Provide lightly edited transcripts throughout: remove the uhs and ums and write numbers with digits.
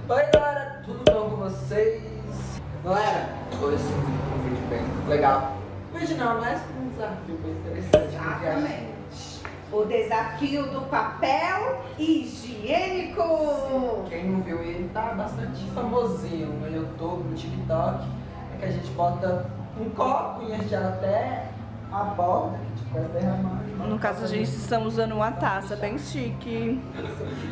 Oi galera, tudo bom com vocês? Galera, hoje é um vídeo bem legal. Vídeo não, mas um desafio bem interessante. Exatamente. O desafio do papel higiênico. Quem não viu ele tá bastante famosinho no YouTube, no TikTok. É que a gente bota um copo e enche até a borda, que a gente pode derramar. No caso, a gente está usando uma taça bem chique.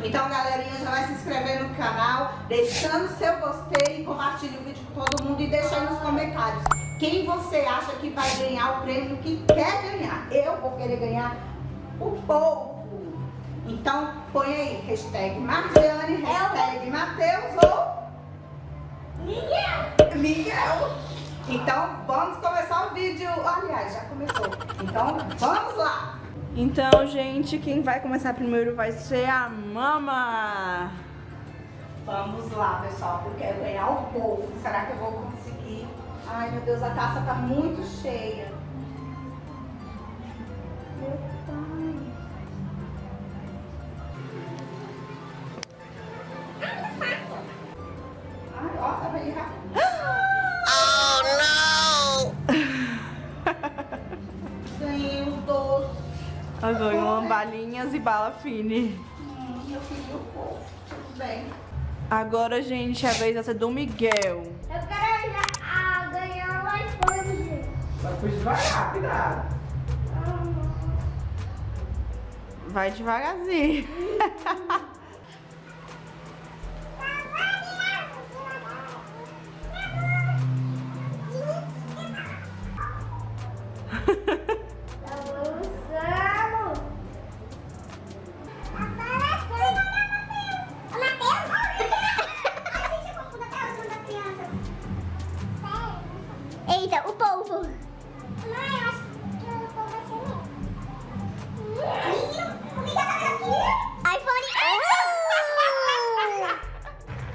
Então, galerinha, já vai se inscrever no canal, deixando seu gostei, compartilhe o vídeo com todo mundo e deixa aí nos comentários quem você acha que vai ganhar o prêmio que quer ganhar. Eu vou querer ganhar o povo. Então, põe aí, hashtag Margiane, hashtag Matheus ou Miguel. Então, vamos começar o vídeo. Aliás, já começou. Então, vamos lá. Então, gente, quem vai começar primeiro vai ser a Mama. Vamos lá, pessoal, porque eu quero ganhar o povo. Será que eu vou conseguir? Ai, meu Deus, a taça tá muito cheia. Meu pai. Ai, ó, tá bem rápido. Ganhei os doces. Agora, uma balinhas e bala fine. Eu fiz o povo. Tudo bem. Agora, gente, a vez vai ser do Miguel. Eu quero ganhar um iPhone. Só que devagar, cuidado. Vai devagarzinho. Eita, o polvo. Mãe, eu acho que o polvo vai ser meu. iPhone.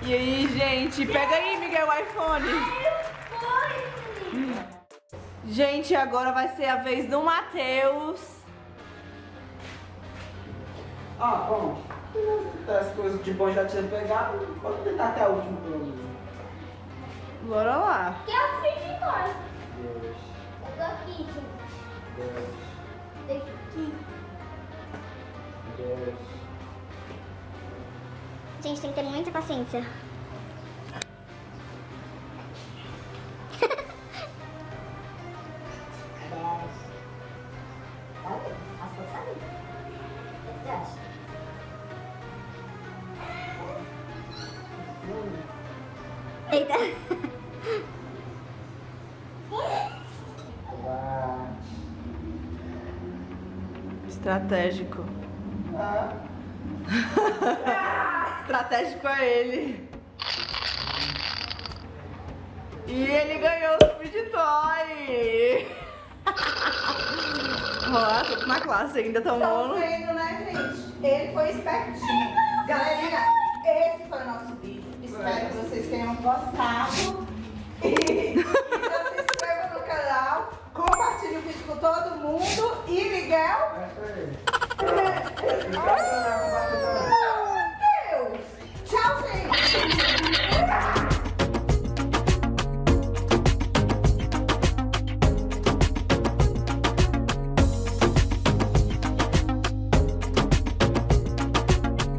E aí, gente, pega aí, Miguel, o iPhone. Gente, agora vai ser a vez do Matheus. Ah, bom. As coisas de bom já tinha pegado. Vamos tentar até o último pelo menos. Bora lá. Que é o frigideiro. Dois, Eu tô aqui, dois, gente. dois. Gente, tem que ter muita paciência. Eita. Estratégico. Ah. Estratégico é ele. E ele ganhou o Speed Toy. Ó, tô na classe ainda, Estão tomando. vendo, né, gente? Ele foi espertinho. Galerinha, esse foi o nosso vídeo. Espero que vocês tenham gostado.